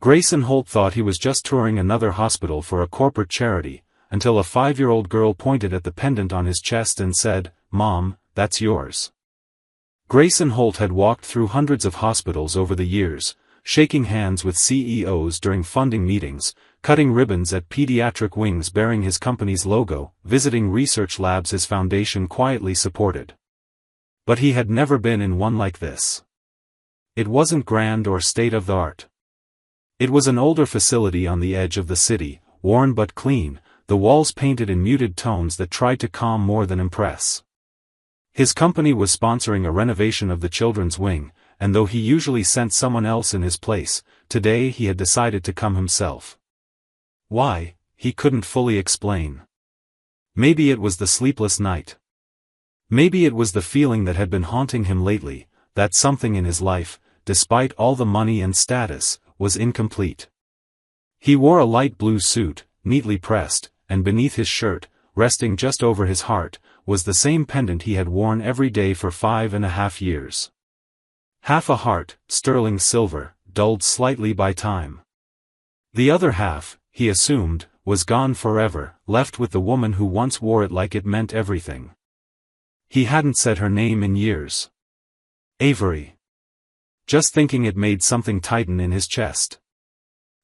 Grayson Holt thought he was just touring another hospital for a corporate charity, until a 5-year-old girl pointed at the pendant on his chest and said, "Mom, that's yours." Grayson Holt had walked through hundreds of hospitals over the years, shaking hands with CEOs during funding meetings, cutting ribbons at pediatric wings bearing his company's logo, visiting research labs his foundation quietly supported. But he had never been in one like this. It wasn't grand or state-of-the-art. It was an older facility on the edge of the city, worn but clean, the walls painted in muted tones that tried to calm more than impress. His company was sponsoring a renovation of the children's wing, and though he usually sent someone else in his place, today he had decided to come himself. Why, he couldn't fully explain. Maybe it was the sleepless night. Maybe it was the feeling that had been haunting him lately, that something in his life, despite all the money and status, was incomplete. He wore a light blue suit, neatly pressed, and beneath his shirt, resting just over his heart, was the same pendant he had worn every day for 5.5 years. Half a heart, sterling silver, dulled slightly by time. The other half, he assumed, was gone forever, left with the woman who once wore it like it meant everything. He hadn't said her name in years. Avery. Just thinking it made something tighten in his chest.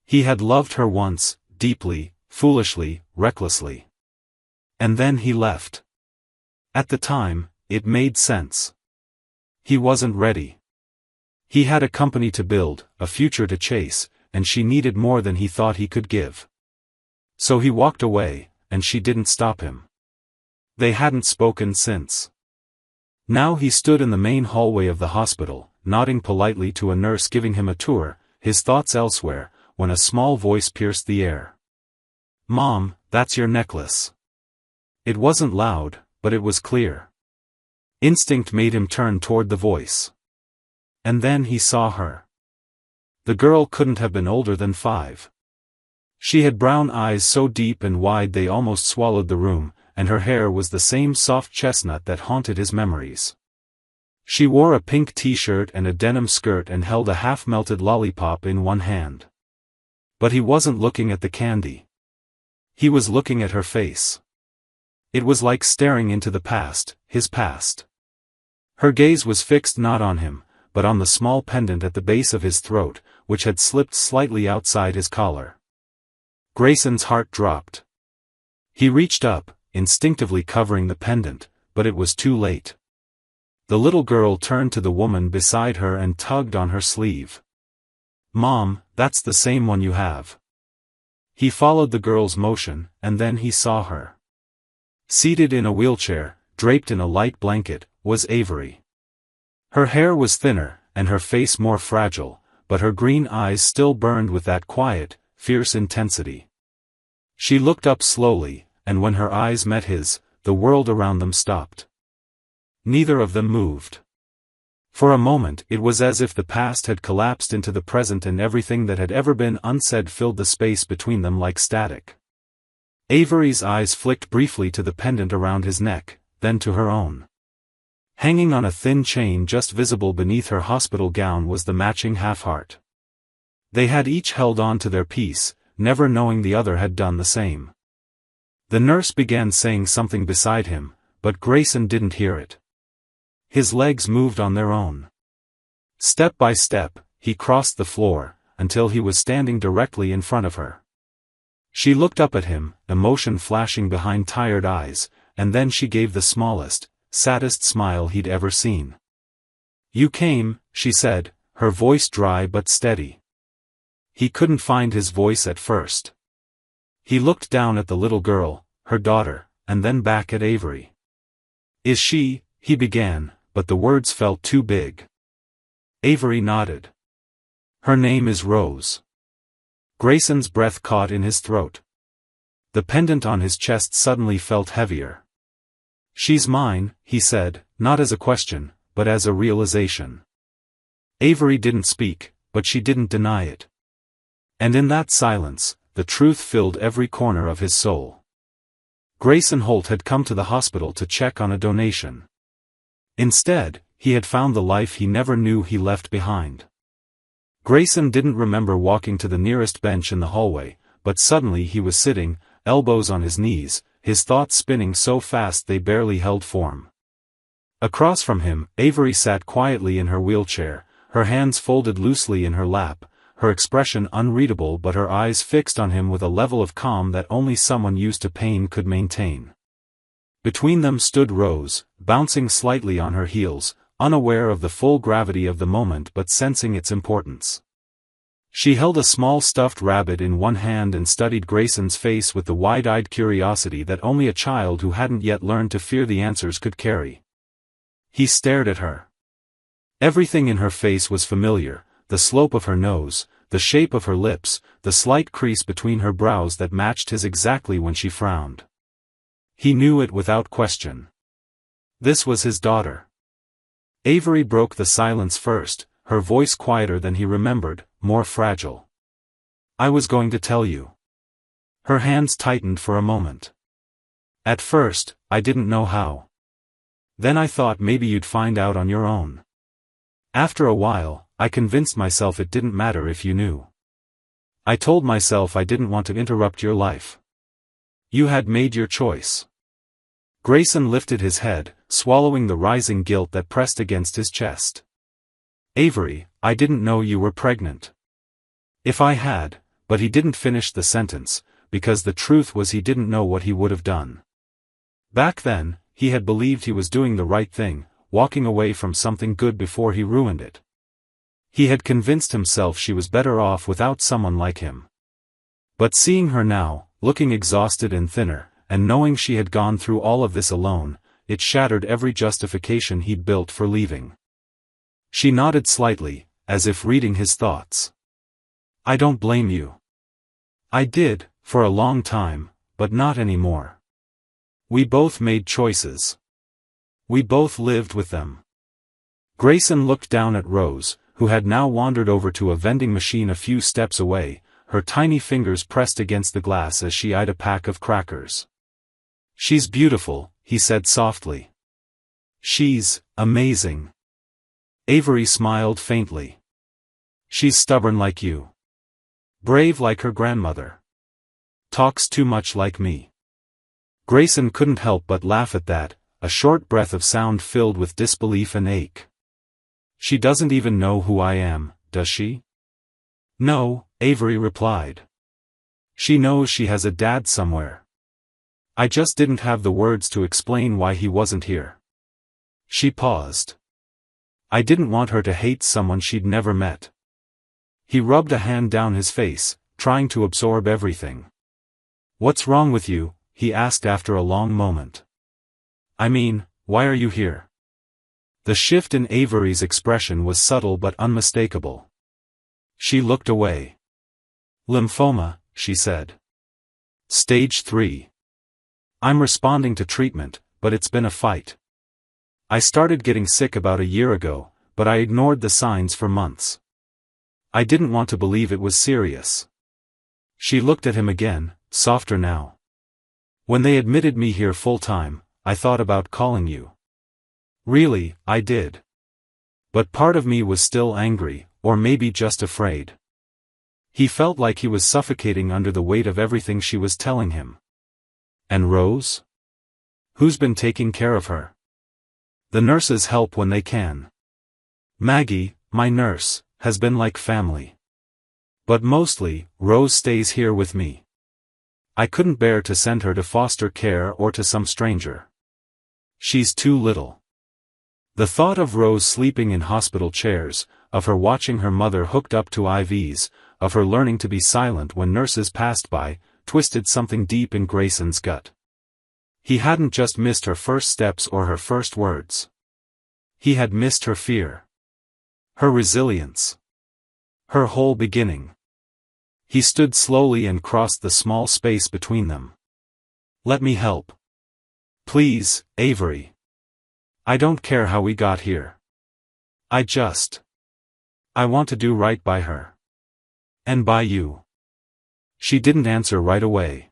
He had loved her once, deeply, foolishly, recklessly. And then he left. At the time, it made sense. He wasn't ready. He had a company to build, a future to chase, and she needed more than he thought he could give. So he walked away, and she didn't stop him. They hadn't spoken since. Now he stood in the main hallway of the hospital, nodding politely to a nurse giving him a tour, his thoughts elsewhere, when a small voice pierced the air. "Mom, that's your necklace." It wasn't loud, but it was clear. Instinct made him turn toward the voice. And then he saw her. The girl couldn't have been older than 5. She had brown eyes so deep and wide they almost swallowed the room, and her hair was the same soft chestnut that haunted his memories. She wore a pink t-shirt and a denim skirt and held a half-melted lollipop in one hand. But he wasn't looking at the candy. He was looking at her face. It was like staring into the past, his past. Her gaze was fixed not on him, but on the small pendant at the base of his throat, which had slipped slightly outside his collar. Grayson's heart dropped. He reached up, instinctively covering the pendant, but it was too late. The little girl turned to the woman beside her and tugged on her sleeve. "Mom, that's the same one you have." He followed the girl's motion, and then he saw her. Seated in a wheelchair, draped in a light blanket, was Avery. Her hair was thinner, and her face more fragile, but her green eyes still burned with that quiet, fierce intensity. She looked up slowly, and when her eyes met his, the world around them stopped. Neither of them moved. For a moment it was as if the past had collapsed into the present and everything that had ever been unsaid filled the space between them like static. Avery's eyes flicked briefly to the pendant around his neck, then to her own. Hanging on a thin chain just visible beneath her hospital gown was the matching half-heart. They had each held on to their piece, never knowing the other had done the same. The nurse began saying something beside him, but Grayson didn't hear it. His legs moved on their own. Step by step, he crossed the floor, until he was standing directly in front of her. She looked up at him, emotion flashing behind tired eyes, and then she gave the smallest, saddest smile he'd ever seen. "You came," she said, her voice dry but steady. He couldn't find his voice at first. He looked down at the little girl, her daughter, and then back at Avery. "Is she," he began, but the words felt too big. Avery nodded. "Her name is Rose." Grayson's breath caught in his throat. The pendant on his chest suddenly felt heavier. "She's mine," he said, not as a question, but as a realization. Avery didn't speak, but she didn't deny it. And in that silence, the truth filled every corner of his soul. Grayson Holt had come to the hospital to check on a donation. Instead, he had found the life he never knew he left behind. Grayson didn't remember walking to the nearest bench in the hallway, but suddenly he was sitting, elbows on his knees, his thoughts spinning so fast they barely held form. Across from him, Avery sat quietly in her wheelchair, her hands folded loosely in her lap, her expression unreadable but her eyes fixed on him with a level of calm that only someone used to pain could maintain. Between them stood Rose, bouncing slightly on her heels, unaware of the full gravity of the moment but sensing its importance. She held a small stuffed rabbit in one hand and studied Grayson's face with the wide-eyed curiosity that only a child who hadn't yet learned to fear the answers could carry. He stared at her. Everything in her face was familiar, the slope of her nose, the shape of her lips, the slight crease between her brows that matched his exactly when she frowned. He knew it without question. This was his daughter. Avery broke the silence first, her voice quieter than he remembered, more fragile. "I was going to tell you." Her hands tightened for a moment. "At first, I didn't know how. Then I thought maybe you'd find out on your own. After a while, I convinced myself it didn't matter if you knew. I told myself I didn't want to interrupt your life. You had made your choice." Grayson lifted his head, swallowing the rising guilt that pressed against his chest. "Avery, I didn't know you were pregnant." If I had, but he didn't finish the sentence, because the truth was he didn't know what he would have done. Back then, he had believed he was doing the right thing, walking away from something good before he ruined it. He had convinced himself she was better off without someone like him. But seeing her now, looking exhausted and thinner, and knowing she had gone through all of this alone, it shattered every justification he'd built for leaving. She nodded slightly, as if reading his thoughts. "I don't blame you. I did, for a long time, but not anymore. We both made choices. We both lived with them." Grayson looked down at Rose, who had now wandered over to a vending machine a few steps away, her tiny fingers pressed against the glass as she eyed a pack of crackers. "She's beautiful," he said softly. "She's amazing." Avery smiled faintly. "She's stubborn like you. Brave like her grandmother. Talks too much like me." Grayson couldn't help but laugh at that, a short breath of sound filled with disbelief and ache. "She doesn't even know who I am, does she?" "No," Avery replied. "She knows she has a dad somewhere. I just didn't have the words to explain why he wasn't here." She paused. "I didn't want her to hate someone she'd never met." He rubbed a hand down his face, trying to absorb everything. "What's wrong with you?" he asked after a long moment. "I mean, why are you here?" The shift in Avery's expression was subtle but unmistakable. She looked away. "Lymphoma," she said. "Stage 3. I'm responding to treatment, but it's been a fight. I started getting sick about a year ago, but I ignored the signs for months. I didn't want to believe it was serious." She looked at him again, softer now. "When they admitted me here full-time, I thought about calling you. Really, I did. But part of me was still angry, or maybe just afraid." He felt like he was suffocating under the weight of everything she was telling him. "And Rose? Who's been taking care of her?" "The nurses help when they can. Maggie, my nurse, has been like family. But mostly, Rose stays here with me. I couldn't bear to send her to foster care or to some stranger. She's too little." The thought of Rose sleeping in hospital chairs, of her watching her mother hooked up to IVs, of her learning to be silent when nurses passed by, twisted something deep in Grayson's gut. He hadn't just missed her first steps or her first words. He had missed her fear. Her resilience. Her whole beginning. He stood slowly and crossed the small space between them. "Let me help. Please, Avery. I don't care how we got here. I want to do right by her. And by you." She didn't answer right away.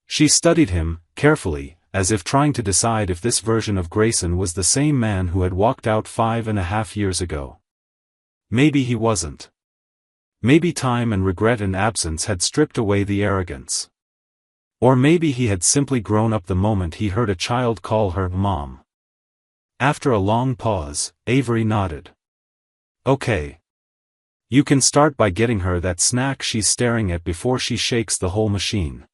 She studied him, carefully, as if trying to decide if this version of Grayson was the same man who had walked out 5.5 years ago. Maybe he wasn't. Maybe time and regret and absence had stripped away the arrogance. Or maybe he had simply grown up the moment he heard a child call her Mom. After a long pause, Avery nodded. Okay. You can start by getting her that snack she's staring at before she shakes the whole machine.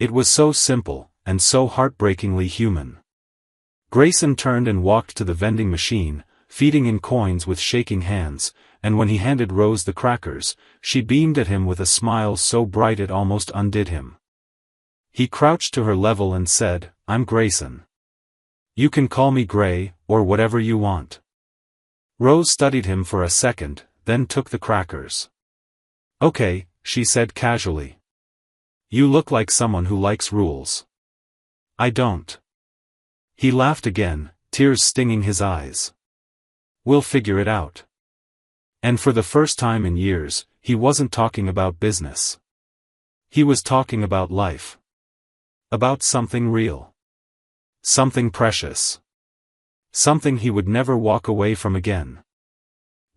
It was so simple, and so heartbreakingly human. Grayson turned and walked to the vending machine, feeding in coins with shaking hands, and when he handed Rose the crackers, she beamed at him with a smile so bright it almost undid him. He crouched to her level and said, "I'm Grayson. You can call me Gray, or whatever you want." Rose studied him for a second, then took the crackers. "Okay," she said casually. "You look like someone who likes rules." "I don't." He laughed again, tears stinging his eyes. "We'll figure it out." And for the first time in years, he wasn't talking about business. He was talking about life. About something real. Something precious. Something he would never walk away from again.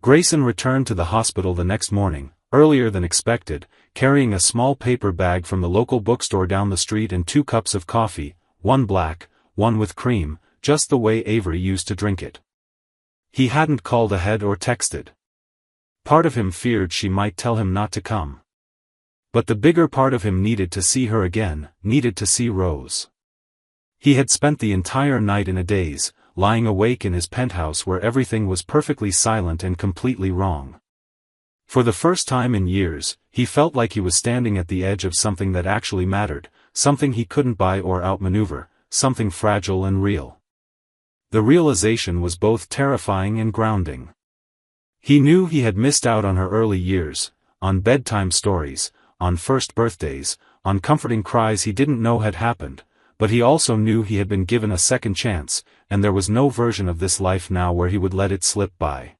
Grayson returned to the hospital the next morning, earlier than expected, carrying a small paper bag from the local bookstore down the street and 2 cups of coffee, one black, one with cream, just the way Avery used to drink it. He hadn't called ahead or texted. Part of him feared she might tell him not to come. But the bigger part of him needed to see her again, needed to see Rose. He had spent the entire night in a daze, lying awake in his penthouse where everything was perfectly silent and completely wrong. For the first time in years, he felt like he was standing at the edge of something that actually mattered, something he couldn't buy or outmaneuver, something fragile and real. The realization was both terrifying and grounding. He knew he had missed out on her early years, on bedtime stories, on first birthdays, on comforting cries he didn't know had happened, but he also knew he had been given a second chance, and there was no version of this life now where he would let it slip by.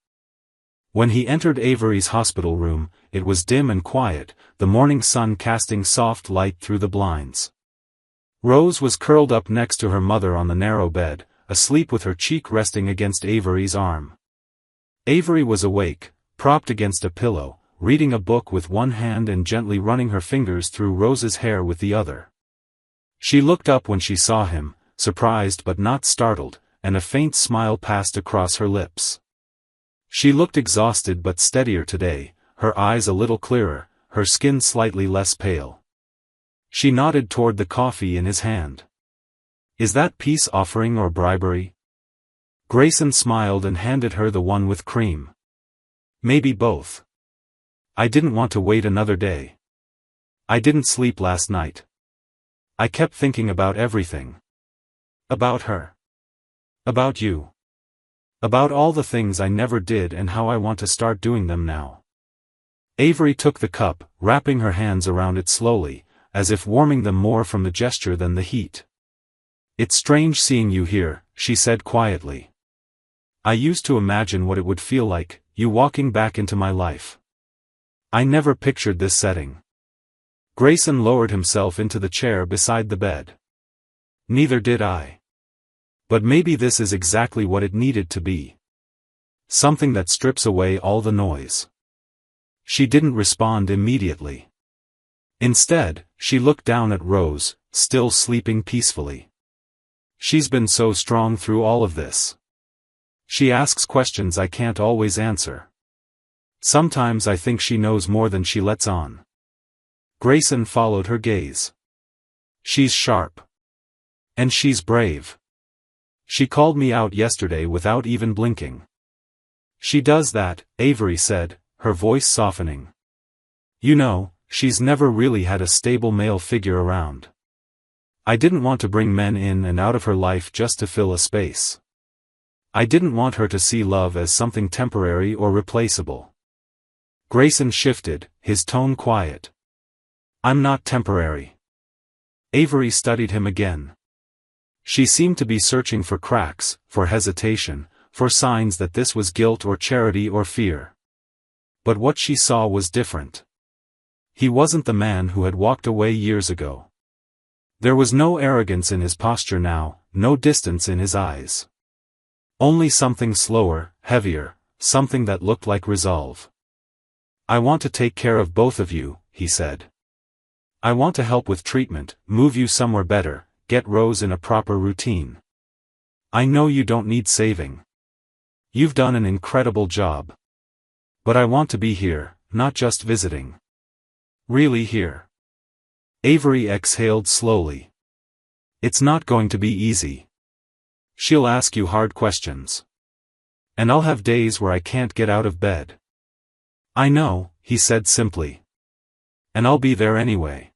When he entered Avery's hospital room, it was dim and quiet, the morning sun casting soft light through the blinds. Rose was curled up next to her mother on the narrow bed, asleep with her cheek resting against Avery's arm. Avery was awake, propped against a pillow, reading a book with one hand and gently running her fingers through Rose's hair with the other. She looked up when she saw him, surprised but not startled, and a faint smile passed across her lips. She looked exhausted but steadier today, her eyes a little clearer, her skin slightly less pale. She nodded toward the coffee in his hand. "Is that peace offering or bribery?" Grayson smiled and handed her the one with cream. "Maybe both. I didn't want to wait another day. I didn't sleep last night. I kept thinking about everything. About her. About you. About all the things I never did and how I want to start doing them now." Avery took the cup, wrapping her hands around it slowly, as if warming them more from the gesture than the heat. "It's strange seeing you here," she said quietly. "I used to imagine what it would feel like, you walking back into my life. I never pictured this setting." Grayson lowered himself into the chair beside the bed. "Neither did I. But maybe this is exactly what it needed to be. Something that strips away all the noise." She didn't respond immediately. Instead, she looked down at Rose, still sleeping peacefully. "She's been so strong through all of this. She asks questions I can't always answer. Sometimes I think she knows more than she lets on." Grayson followed her gaze. "She's sharp. And she's brave. She called me out yesterday without even blinking." "She does that," Avery said, her voice softening. "You know, she's never really had a stable male figure around. I didn't want to bring men in and out of her life just to fill a space. I didn't want her to see love as something temporary or replaceable." Grayson shifted, his tone quiet. "I'm not temporary." Avery studied him again. She seemed to be searching for cracks, for hesitation, for signs that this was guilt or charity or fear. But what she saw was different. He wasn't the man who had walked away years ago. There was no arrogance in his posture now, no distance in his eyes. Only something slower, heavier, something that looked like resolve. I want to take care of both of you, he said. I want to help with treatment, move you somewhere better, get Rose in a proper routine. I know you don't need saving. You've done an incredible job. But I want to be here, not just visiting. Really here. Avery exhaled slowly. It's not going to be easy. She'll ask you hard questions. And I'll have days where I can't get out of bed. I know, he said simply. And I'll be there anyway.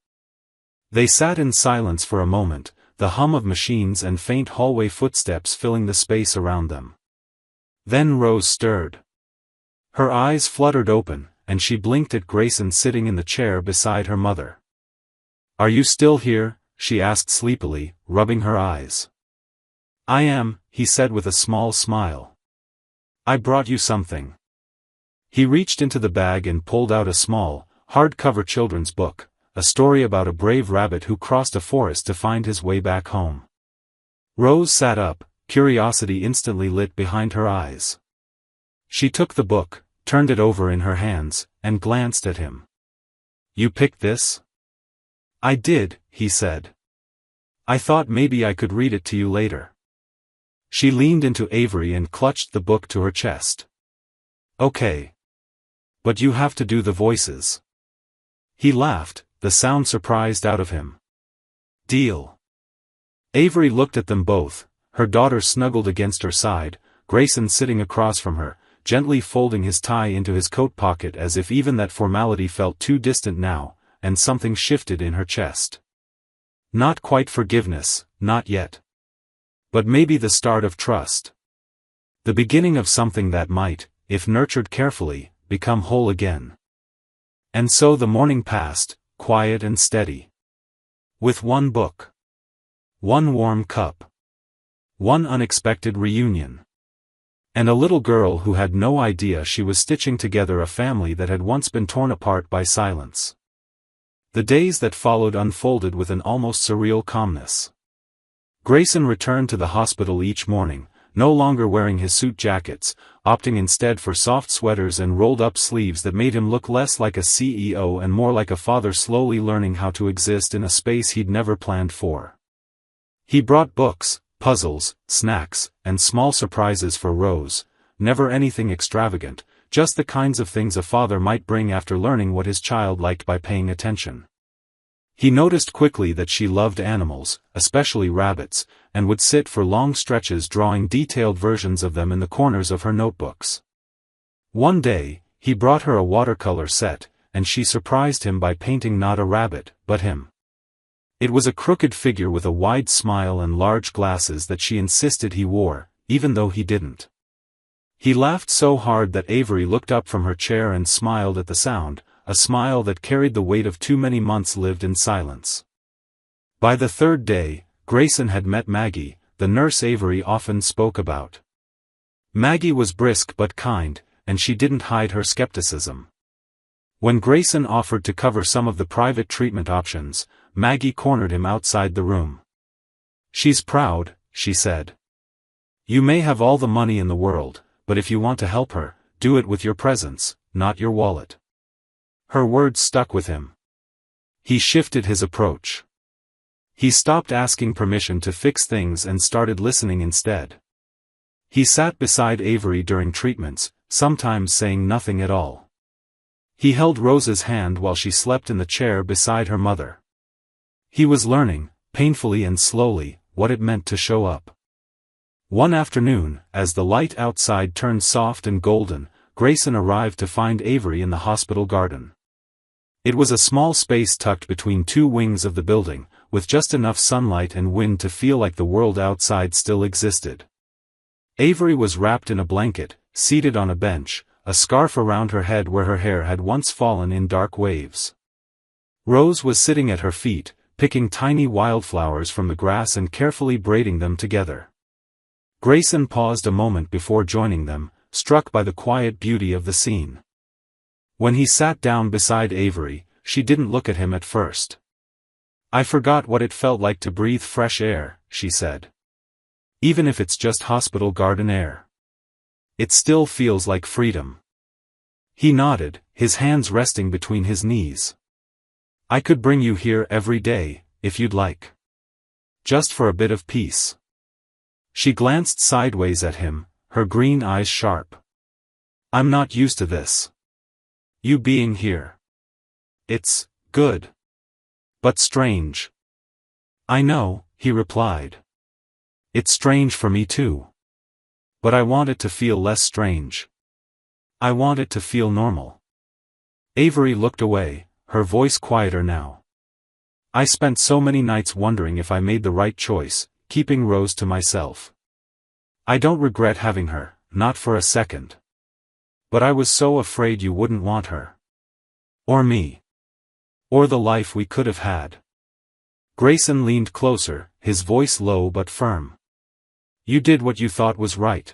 They sat in silence for a moment, the hum of machines and faint hallway footsteps filling the space around them. Then Rose stirred. Her eyes fluttered open, and she blinked at Grayson sitting in the chair beside her mother. Are you still here? She asked sleepily, rubbing her eyes. I am, he said with a small smile. I brought you something. He reached into the bag and pulled out a small, hardcover children's book, a story about a brave rabbit who crossed a forest to find his way back home. Rose sat up, curiosity instantly lit behind her eyes. She took the book, turned it over in her hands, and glanced at him. You picked this? I did, he said. I thought maybe I could read it to you later. She leaned into Avery and clutched the book to her chest. Okay. But you have to do the voices. He laughed, the sound surprised out of him. Deal. Avery looked at them both, her daughter snuggled against her side, Grayson sitting across from her, gently folding his tie into his coat pocket as if even that formality felt too distant now, and something shifted in her chest. Not quite forgiveness, not yet. But maybe the start of trust. The beginning of something that might, if nurtured carefully, become whole again. And so the morning passed, quiet and steady. With one book. One warm cup. One unexpected reunion. And a little girl who had no idea she was stitching together a family that had once been torn apart by silence. The days that followed unfolded with an almost surreal calmness. Grayson returned to the hospital each morning, no longer wearing his suit jackets, opting instead for soft sweaters and rolled-up sleeves that made him look less like a CEO and more like a father slowly learning how to exist in a space he'd never planned for. He brought books, puzzles, snacks, and small surprises for Rose, never anything extravagant, just the kinds of things a father might bring after learning what his child liked by paying attention. He noticed quickly that she loved animals, especially rabbits, and would sit for long stretches drawing detailed versions of them in the corners of her notebooks. One day, he brought her a watercolor set, and she surprised him by painting not a rabbit, but him. It was a crooked figure with a wide smile and large glasses that she insisted he wore, even though he didn't. He laughed so hard that Avery looked up from her chair and smiled at the sound, a smile that carried the weight of too many months lived in silence. By the third day, Grayson had met Maggie, the nurse Avery often spoke about. Maggie was brisk but kind, and she didn't hide her skepticism. When Grayson offered to cover some of the private treatment options, Maggie cornered him outside the room. She's proud, she said. You may have all the money in the world, but if you want to help her, do it with your presence, not your wallet. Her words stuck with him. He shifted his approach. He stopped asking permission to fix things and started listening instead. He sat beside Avery during treatments, sometimes saying nothing at all. He held Rose's hand while she slept in the chair beside her mother. He was learning, painfully and slowly, what it meant to show up. One afternoon, as the light outside turned soft and golden, Grayson arrived to find Avery in the hospital garden. It was a small space tucked between two wings of the building, with just enough sunlight and wind to feel like the world outside still existed. Avery was wrapped in a blanket, seated on a bench, a scarf around her head where her hair had once fallen in dark waves. Rose was sitting at her feet, picking tiny wildflowers from the grass and carefully braiding them together. Grayson paused a moment before joining them, struck by the quiet beauty of the scene. When he sat down beside Avery, she didn't look at him at first. I forgot what it felt like to breathe fresh air, she said. Even if it's just hospital garden air. It still feels like freedom. He nodded, his hands resting between his knees. "I could bring you here every day, if you'd like. Just for a bit of peace." She glanced sideways at him, her green eyes sharp. "I'm not used to this. You being here. It's good. But strange." "I know," he replied. "It's strange for me too. But I want it to feel less strange. I want it to feel normal." Avery looked away, her voice quieter now. "I spent so many nights wondering if I made the right choice, keeping Rose to myself. I don't regret having her, not for a second. But I was so afraid you wouldn't want her. Or me. Or the life we could have had." Grayson leaned closer, his voice low but firm. "You did what you thought was right.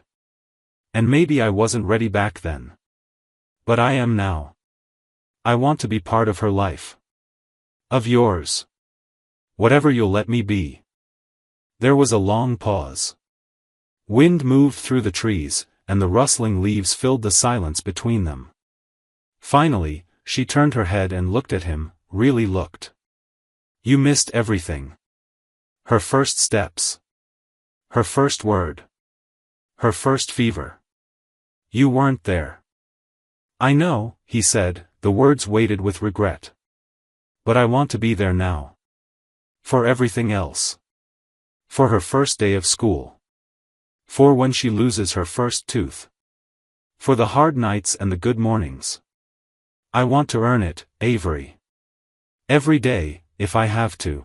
And maybe I wasn't ready back then. But I am now. I want to be part of her life. Of yours. Whatever you'll let me be." There was a long pause. Wind moved through the trees, and the rustling leaves filled the silence between them. Finally, she turned her head and looked at him, really looked. "You missed everything. Her first steps. Her first word. Her first fever. You weren't there." "I know," he said, the words weighted with regret. "But I want to be there now. For everything else. For her first day of school. For when she loses her first tooth. For the hard nights and the good mornings. I want to earn it, Avery. Every day, if I have to."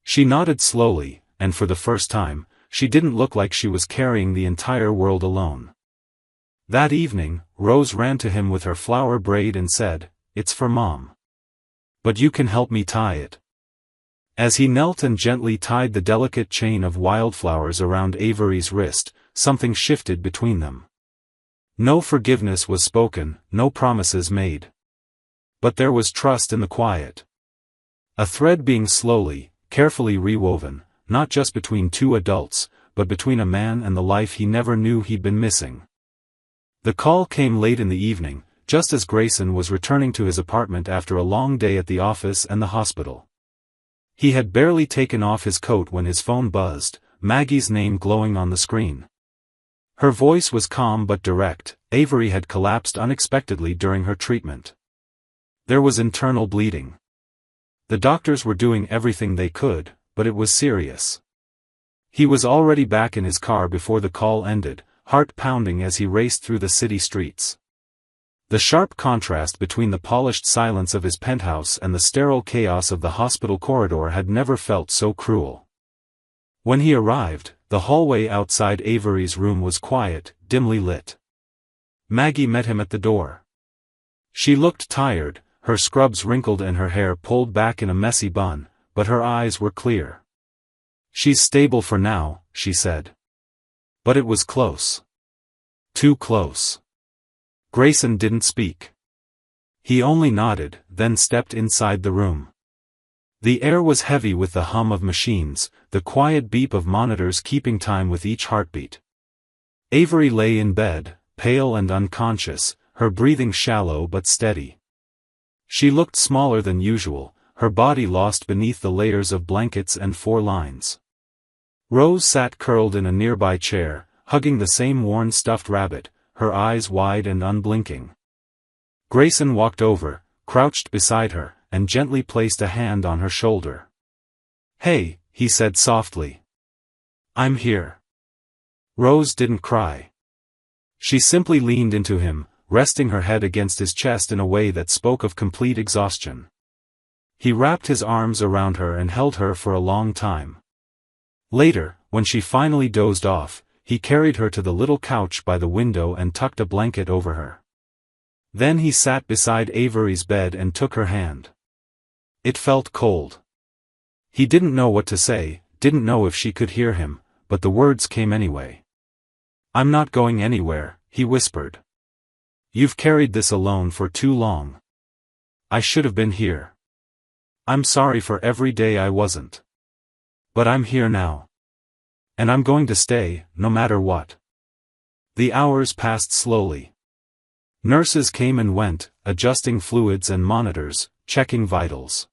She nodded slowly, and for the first time, she didn't look like she was carrying the entire world alone. That evening, Rose ran to him with her flower braid and said, "It's for Mom. But you can help me tie it." As he knelt and gently tied the delicate chain of wildflowers around Avery's wrist, something shifted between them. No forgiveness was spoken, no promises made. But there was trust in the quiet. A thread being slowly, carefully rewoven, not just between two adults, but between a man and the life he never knew he'd been missing. The call came late in the evening, just as Grayson was returning to his apartment after a long day at the office and the hospital. He had barely taken off his coat when his phone buzzed, Maggie's name glowing on the screen. Her voice was calm but direct. Avery had collapsed unexpectedly during her treatment. There was internal bleeding. The doctors were doing everything they could, but it was serious. He was already back in his car before the call ended, heart pounding as he raced through the city streets. The sharp contrast between the polished silence of his penthouse and the sterile chaos of the hospital corridor had never felt so cruel. When he arrived, the hallway outside Avery's room was quiet, dimly lit. Maggie met him at the door. She looked tired, her scrubs wrinkled and her hair pulled back in a messy bun, but her eyes were clear. "She's stable for now," she said. But it was close. Too close. Grayson didn't speak. He only nodded, then stepped inside the room. The air was heavy with the hum of machines, the quiet beep of monitors keeping time with each heartbeat. Avery lay in bed, pale and unconscious, her breathing shallow but steady. She looked smaller than usual, her body lost beneath the layers of blankets and 4 lines. Rose sat curled in a nearby chair, hugging the same worn stuffed rabbit, her eyes wide and unblinking. Grayson walked over, crouched beside her, and gently placed a hand on her shoulder. "Hey," he said softly. "I'm here." Rose didn't cry. She simply leaned into him, resting her head against his chest in a way that spoke of complete exhaustion. He wrapped his arms around her and held her for a long time. Later, when she finally dozed off, he carried her to the little couch by the window and tucked a blanket over her. Then he sat beside Avery's bed and took her hand. It felt cold. He didn't know what to say, didn't know if she could hear him, but the words came anyway. "I'm not going anywhere," he whispered. "You've carried this alone for too long. I should have been here. I'm sorry for every day I wasn't. But I'm here now. And I'm going to stay, no matter what." The hours passed slowly. Nurses came and went, adjusting fluids and monitors, checking vitals.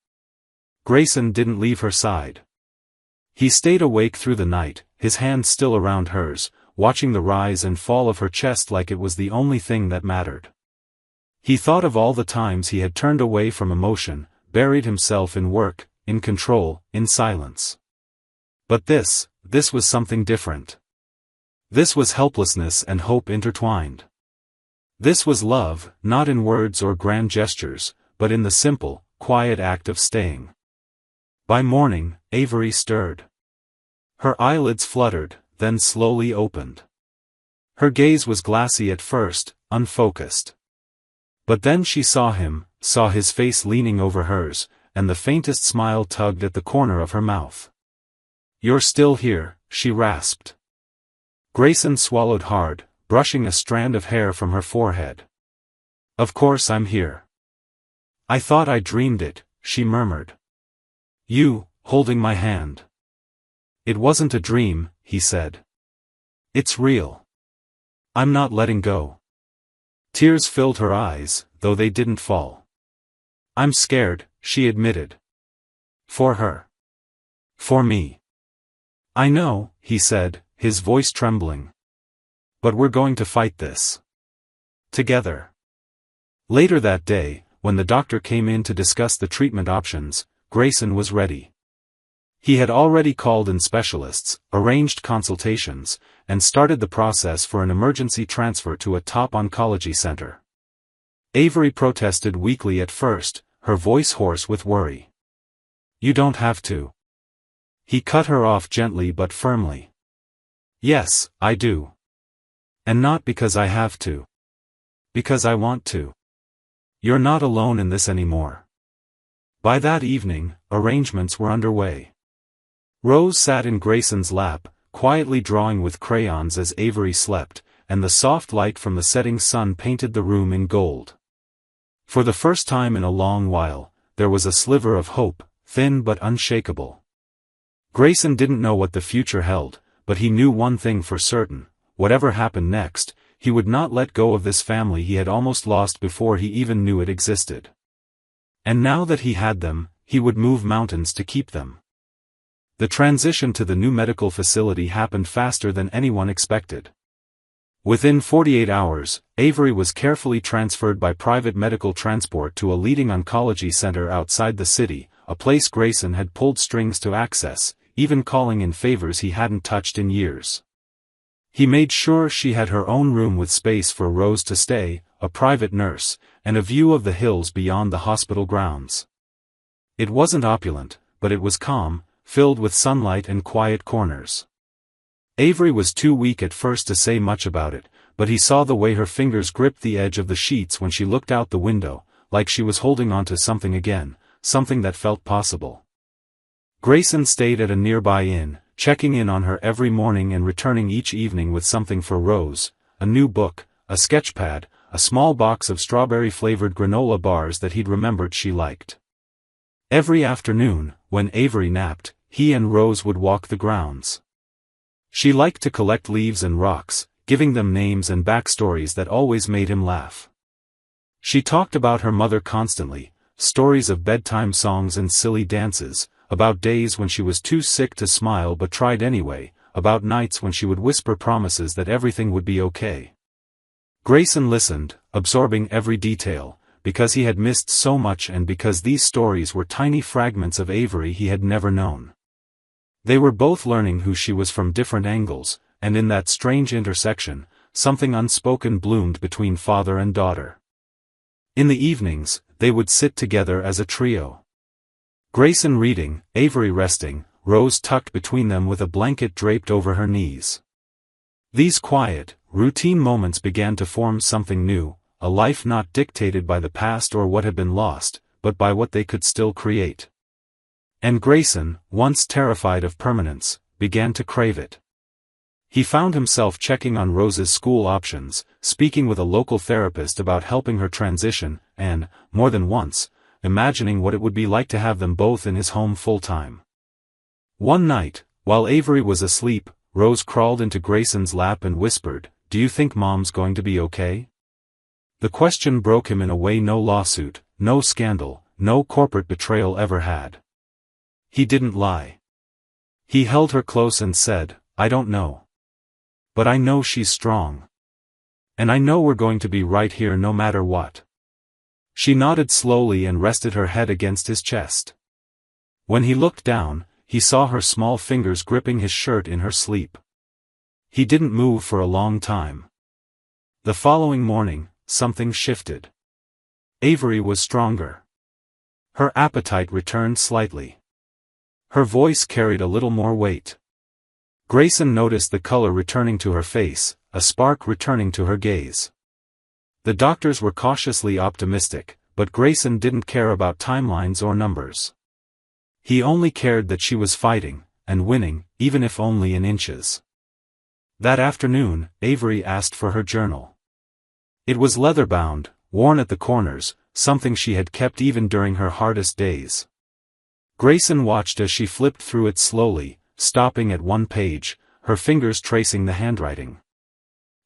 Grayson didn't leave her side. He stayed awake through the night, his hand still around hers, watching the rise and fall of her chest like it was the only thing that mattered. He thought of all the times he had turned away from emotion, buried himself in work, in control, in silence. But this was something different. This was helplessness and hope intertwined. This was love, not in words or grand gestures, but in the simple, quiet act of staying. By morning, Avery stirred. Her eyelids fluttered, then slowly opened. Her gaze was glassy at first, unfocused. But then she saw him, saw his face leaning over hers, and the faintest smile tugged at the corner of her mouth. "You're still here," she rasped. Grayson swallowed hard, brushing a strand of hair from her forehead. "Of course I'm here. I thought I dreamed it," she murmured. "You, holding my hand." "It wasn't a dream," he said. "It's real. I'm not letting go." Tears filled her eyes, though they didn't fall. "I'm scared," she admitted. "For her. For me." "I know," he said, his voice trembling. "But we're going to fight this. Together." Later that day, when the doctor came in to discuss the treatment options, Grayson was ready. He had already called in specialists, arranged consultations, and started the process for an emergency transfer to a top oncology center. Avery protested weakly at first, her voice hoarse with worry. "You don't have to." He cut her off gently but firmly. "Yes, I do. And not because I have to. Because I want to. You're not alone in this anymore." By that evening, arrangements were underway. Rose sat in Grayson's lap, quietly drawing with crayons as Avery slept, and the soft light from the setting sun painted the room in gold. For the first time in a long while, there was a sliver of hope, thin but unshakable. Grayson didn't know what the future held, but he knew one thing for certain: whatever happened next, he would not let go of this family he had almost lost before he even knew it existed. And now that he had them, he would move mountains to keep them. The transition to the new medical facility happened faster than anyone expected. Within 48 hours, Avery was carefully transferred by private medical transport to a leading oncology center outside the city, a place Grayson had pulled strings to access, even calling in favors he hadn't touched in years. He made sure she had her own room with space for Rose to stay, a private nurse, and a view of the hills beyond the hospital grounds. It wasn't opulent, but it was calm, filled with sunlight and quiet corners. Avery was too weak at first to say much about it, but he saw the way her fingers gripped the edge of the sheets when she looked out the window, like she was holding on to something again, something that felt possible. Grayson stayed at a nearby inn, checking in on her every morning and returning each evening with something for Rose: a new book, a sketchpad, a small box of strawberry-flavored granola bars that he'd remembered she liked. Every afternoon, when Avery napped, he and Rose would walk the grounds. She liked to collect leaves and rocks, giving them names and backstories that always made him laugh. She talked about her mother constantly, stories of bedtime songs and silly dances, about days when she was too sick to smile but tried anyway, about nights when she would whisper promises that everything would be okay. Grayson listened, absorbing every detail, because he had missed so much and because these stories were tiny fragments of Avery he had never known. They were both learning who she was from different angles, and in that strange intersection, something unspoken bloomed between father and daughter. In the evenings, they would sit together as a trio. Grayson reading, Avery resting, Rose tucked between them with a blanket draped over her knees. These quiet, routine moments began to form something new, a life not dictated by the past or what had been lost, but by what they could still create. And Grayson, once terrified of permanence, began to crave it. He found himself checking on Rose's school options, speaking with a local therapist about helping her transition, and, more than once, imagining what it would be like to have them both in his home full-time. One night, while Avery was asleep, Rose crawled into Grayson's lap and whispered, "Do you think Mom's going to be okay?" The question broke him in a way no lawsuit, no scandal, no corporate betrayal ever had. He didn't lie. He held her close and said, "I don't know. But I know she's strong. And I know we're going to be right here no matter what." She nodded slowly and rested her head against his chest. When he looked down, he saw her small fingers gripping his shirt in her sleep. He didn't move for a long time. The following morning, something shifted. Avery was stronger. Her appetite returned slightly. Her voice carried a little more weight. Grayson noticed the color returning to her face, a spark returning to her gaze. The doctors were cautiously optimistic, but Grayson didn't care about timelines or numbers. He only cared that she was fighting, and winning, even if only in inches. That afternoon, Avery asked for her journal. It was leather-bound, worn at the corners, something she had kept even during her hardest days. Grayson watched as she flipped through it slowly, stopping at one page, her fingers tracing the handwriting.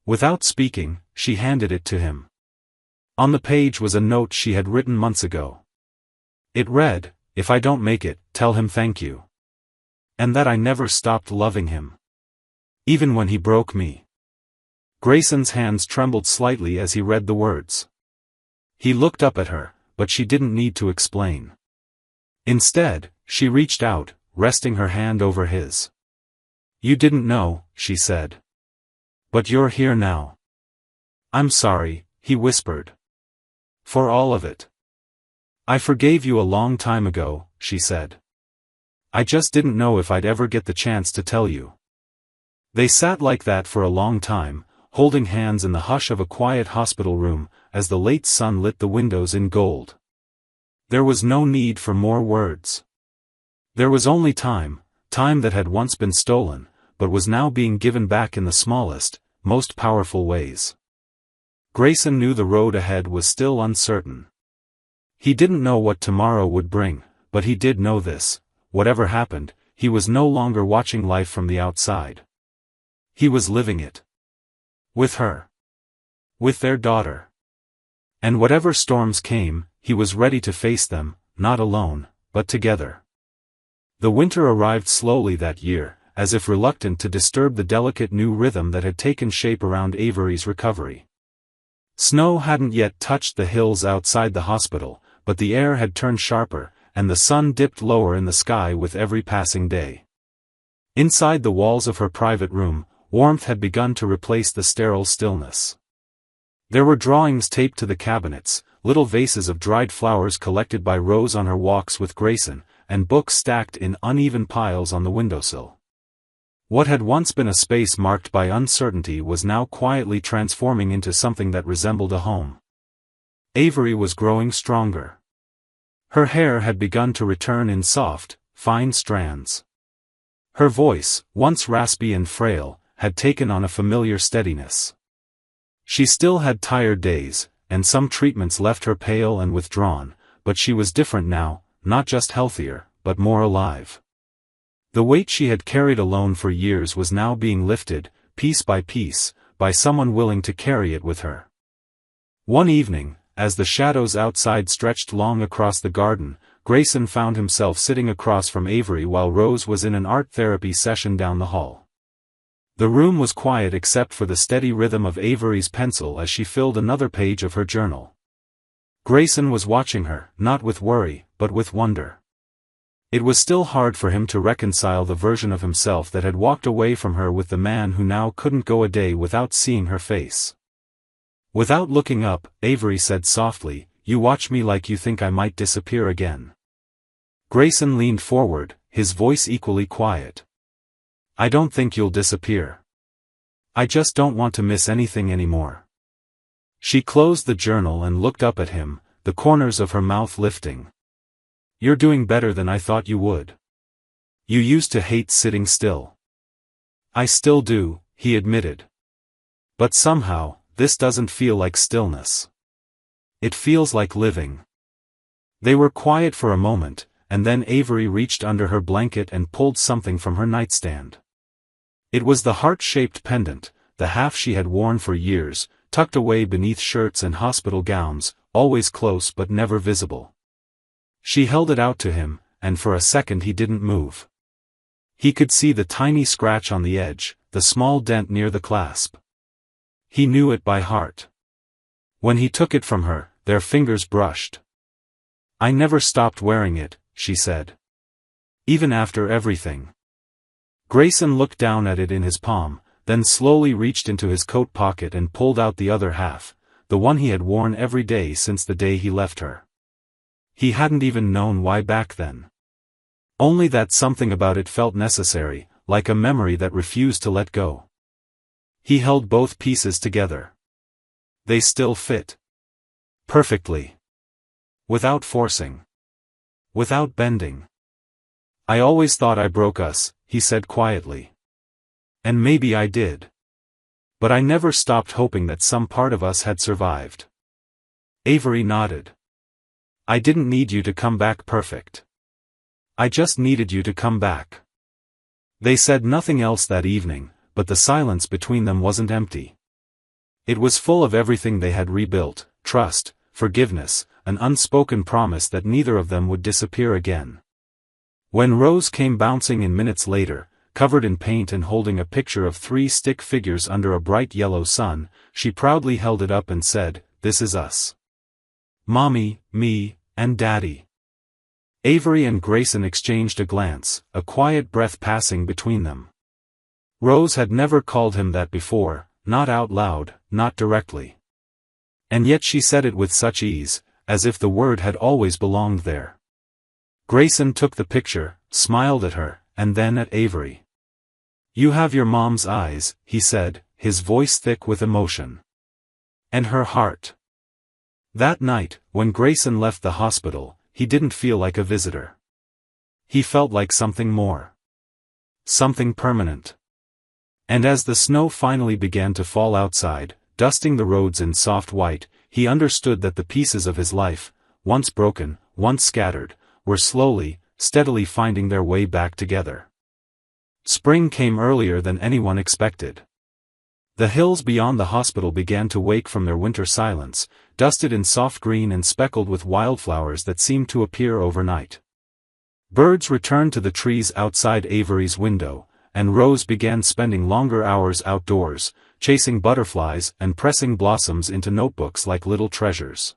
Without speaking, she handed it to him. On the page was a note she had written months ago. It read, "If I don't make it, tell him thank you. And that I never stopped loving him. Even when he broke me." Grayson's hands trembled slightly as he read the words. He looked up at her, but she didn't need to explain. Instead, she reached out, resting her hand over his. "You didn't know," she said. "But you're here now." "I'm sorry," he whispered. "For all of it. I forgave you a long time ago," she said. "I just didn't know if I'd ever get the chance to tell you." They sat like that for a long time, holding hands in the hush of a quiet hospital room, as the late sun lit the windows in gold. There was no need for more words. There was only time, time that had once been stolen, but was now being given back in the smallest, most powerful ways. Grayson knew the road ahead was still uncertain. He didn't know what tomorrow would bring, but he did know this: whatever happened, he was no longer watching life from the outside. He was living it. With her. With their daughter. And whatever storms came, he was ready to face them, not alone, but together. The winter arrived slowly that year, as if reluctant to disturb the delicate new rhythm that had taken shape around Avery's recovery. Snow hadn't yet touched the hills outside the hospital, but the air had turned sharper, and the sun dipped lower in the sky with every passing day. Inside the walls of her private room, warmth had begun to replace the sterile stillness. There were drawings taped to the cabinets, little vases of dried flowers collected by Rose on her walks with Grayson, and books stacked in uneven piles on the windowsill. What had once been a space marked by uncertainty was now quietly transforming into something that resembled a home. Avery was growing stronger. Her hair had begun to return in soft, fine strands. Her voice, once raspy and frail, had taken on a familiar steadiness. She still had tired days, and some treatments left her pale and withdrawn, but she was different now, not just healthier, but more alive. The weight she had carried alone for years was now being lifted, piece by someone willing to carry it with her. One evening, as the shadows outside stretched long across the garden, Grayson found himself sitting across from Avery while Rose was in an art therapy session down the hall. The room was quiet except for the steady rhythm of Avery's pencil as she filled another page of her journal. Grayson was watching her, not with worry, but with wonder. It was still hard for him to reconcile the version of himself that had walked away from her with the man who now couldn't go a day without seeing her face. Without looking up, Avery said softly, "You watch me like you think I might disappear again." Grayson leaned forward, his voice equally quiet. "I don't think you'll disappear. I just don't want to miss anything anymore." She closed the journal and looked up at him, the corners of her mouth lifting. "You're doing better than I thought you would. You used to hate sitting still." "I still do," he admitted. "But somehow, this doesn't feel like stillness. It feels like living." They were quiet for a moment, and then Avery reached under her blanket and pulled something from her nightstand. It was the heart-shaped pendant, the half she had worn for years, tucked away beneath shirts and hospital gowns, always close but never visible. She held it out to him, and for a second he didn't move. He could see the tiny scratch on the edge, the small dent near the clasp. He knew it by heart. When he took it from her, their fingers brushed. "I never stopped wearing it," she said. "Even after everything." Grayson looked down at it in his palm, then slowly reached into his coat pocket and pulled out the other half, the one he had worn every day since the day he left her. He hadn't even known why back then. Only that something about it felt necessary, like a memory that refused to let go. He held both pieces together. They still fit. Perfectly. Without forcing. Without bending. "I always thought I broke us," he said quietly. "And maybe I did. But I never stopped hoping that some part of us had survived." Avery nodded. "I didn't need you to come back perfect. I just needed you to come back." They said nothing else that evening, but the silence between them wasn't empty. It was full of everything they had rebuilt: trust, forgiveness, an unspoken promise that neither of them would disappear again. When Rose came bouncing in minutes later, covered in paint and holding a picture of 3 stick figures under a bright yellow sun, she proudly held it up and said, "This is us. Mommy, me, and Daddy." Avery and Grayson exchanged a glance, a quiet breath passing between them. Rose had never called him that before, not out loud, not directly. And yet she said it with such ease, as if the word had always belonged there. Grayson took the picture, smiled at her, and then at Avery. "You have your mom's eyes," he said, his voice thick with emotion. "And her heart." That night, when Grayson left the hospital, he didn't feel like a visitor. He felt like something more. Something permanent. And as the snow finally began to fall outside, dusting the roads in soft white, he understood that the pieces of his life, once broken, once scattered, were slowly, steadily finding their way back together. Spring came earlier than anyone expected. The hills beyond the hospital began to wake from their winter silence, dusted in soft green and speckled with wildflowers that seemed to appear overnight. Birds returned to the trees outside Avery's window, and Rose began spending longer hours outdoors, chasing butterflies and pressing blossoms into notebooks like little treasures.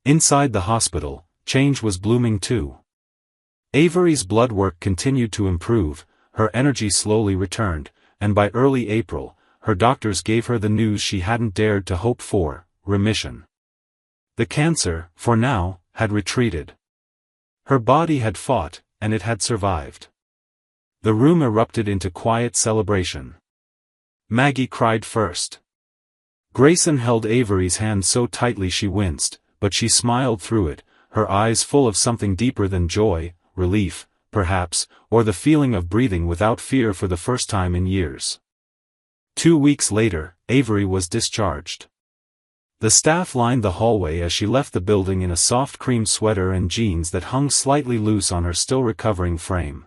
Inside the hospital, change was blooming too. Avery's blood work continued to improve, her energy slowly returned, and by early April, her doctors gave her the news she hadn't dared to hope for: remission. The cancer, for now, had retreated. Her body had fought, and it had survived. The room erupted into quiet celebration. Maggie cried first. Grayson held Avery's hand so tightly she winced, but she smiled through it, her eyes full of something deeper than joy, relief, perhaps, or the feeling of breathing without fear for the first time in years. 2 weeks later, Avery was discharged. The staff lined the hallway as she left the building in a soft cream sweater and jeans that hung slightly loose on her still recovering frame.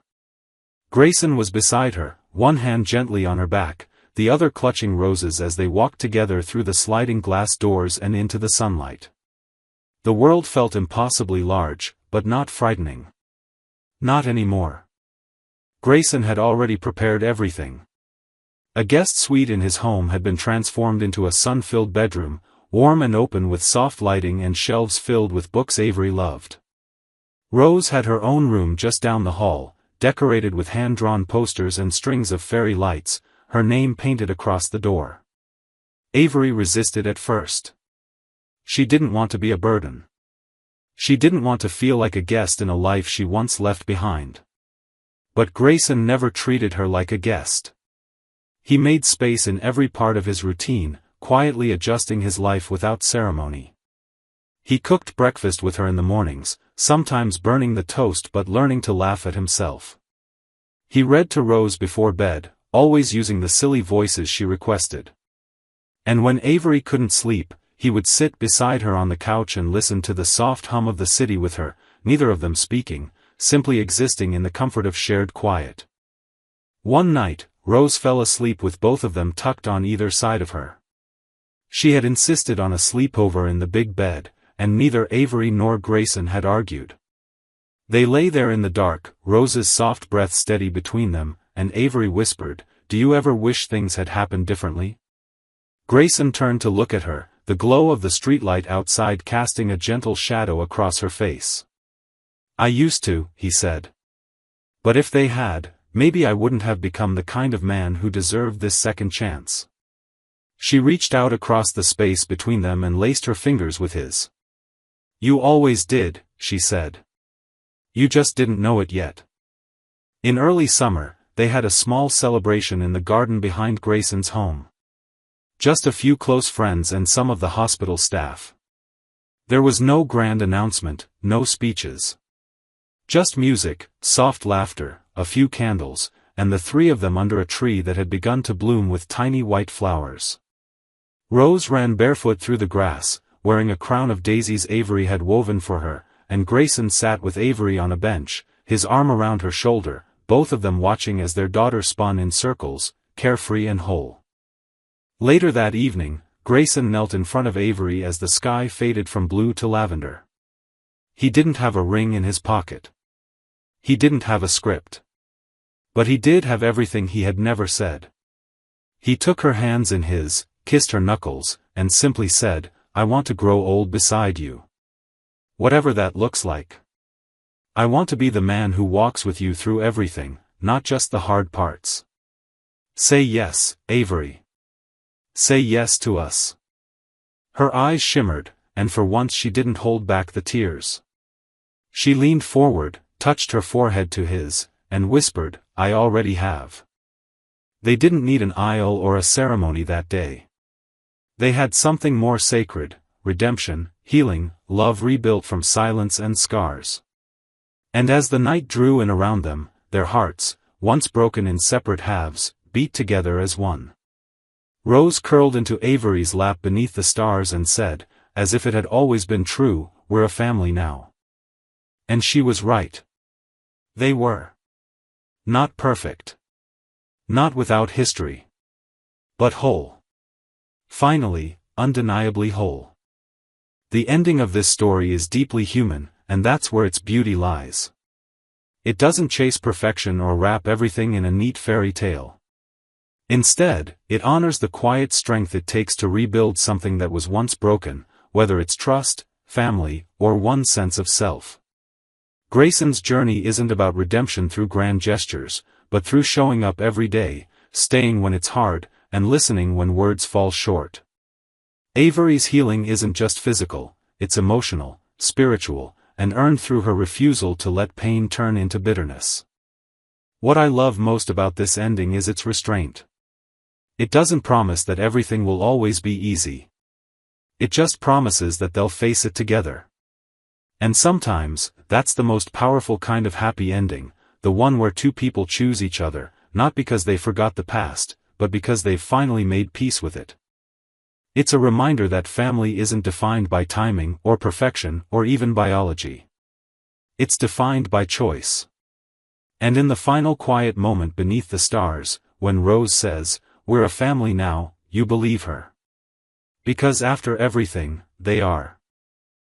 Grayson was beside her, one hand gently on her back, the other clutching roses as they walked together through the sliding glass doors and into the sunlight. The world felt impossibly large, but not frightening. Not anymore. Grayson had already prepared everything. A guest suite in his home had been transformed into a sun-filled bedroom, warm and open with soft lighting and shelves filled with books Avery loved. Rose had her own room just down the hall, decorated with hand-drawn posters and strings of fairy lights, her name painted across the door. Avery resisted at first. She didn't want to be a burden. She didn't want to feel like a guest in a life she once left behind. But Grayson never treated her like a guest. He made space in every part of his routine, quietly adjusting his life without ceremony. He cooked breakfast with her in the mornings, sometimes burning the toast but learning to laugh at himself. He read to Rose before bed, always using the silly voices she requested. And when Avery couldn't sleep, he would sit beside her on the couch and listen to the soft hum of the city with her, neither of them speaking, simply existing in the comfort of shared quiet. One night, Rose fell asleep with both of them tucked on either side of her. She had insisted on a sleepover in the big bed, and neither Avery nor Grayson had argued. They lay there in the dark, Rose's soft breath steady between them, and Avery whispered, "Do you ever wish things had happened differently?" Grayson turned to look at her, the glow of the streetlight outside casting a gentle shadow across her face. "I used to," he said. "But if they had, maybe I wouldn't have become the kind of man who deserved this second chance." She reached out across the space between them and laced her fingers with his. "You always did," she said. "You just didn't know it yet." In early summer, they had a small celebration in the garden behind Grayson's home. Just a few close friends and some of the hospital staff. There was no grand announcement, no speeches. Just music, soft laughter, a few candles, and the three of them under a tree that had begun to bloom with tiny white flowers. Rose ran barefoot through the grass, wearing a crown of daisies Avery had woven for her, and Grayson sat with Avery on a bench, his arm around her shoulder, both of them watching as their daughter spun in circles, carefree and whole. Later that evening, Grayson knelt in front of Avery as the sky faded from blue to lavender. He didn't have a ring in his pocket. He didn't have a script. But he did have everything he had never said. He took her hands in his, kissed her knuckles, and simply said, "I want to grow old beside you. Whatever that looks like. I want to be the man who walks with you through everything, not just the hard parts. Say yes, Avery. Say yes to us." Her eyes shimmered, and for once she didn't hold back the tears. She leaned forward, touched her forehead to his, and whispered, "I already have." They didn't need an aisle or a ceremony that day. They had something more sacred, redemption, healing, love rebuilt from silence and scars. And as the night drew in around them, their hearts, once broken in separate halves, beat together as one. Rose curled into Avery's lap beneath the stars and said, as if it had always been true, "We're a family now." And she was right. They were. Not perfect. Not without history. But whole. Finally, undeniably whole. The ending of this story is deeply human, and that's where its beauty lies. It doesn't chase perfection or wrap everything in a neat fairy tale. Instead, it honors the quiet strength it takes to rebuild something that was once broken, whether it's trust, family, or one's sense of self. Grayson's journey isn't about redemption through grand gestures, but through showing up every day, staying when it's hard, and listening when words fall short. Avery's healing isn't just physical, it's emotional, spiritual, and earned through her refusal to let pain turn into bitterness. What I love most about this ending is its restraint. It doesn't promise that everything will always be easy. It just promises that they'll face it together. And sometimes, that's the most powerful kind of happy ending, the one where two people choose each other, not because they forgot the past, but because they've finally made peace with it. It's a reminder that family isn't defined by timing or perfection or even biology. It's defined by choice. And in the final quiet moment beneath the stars, when Rose says, "We're a family now," you believe her. Because after everything, they are.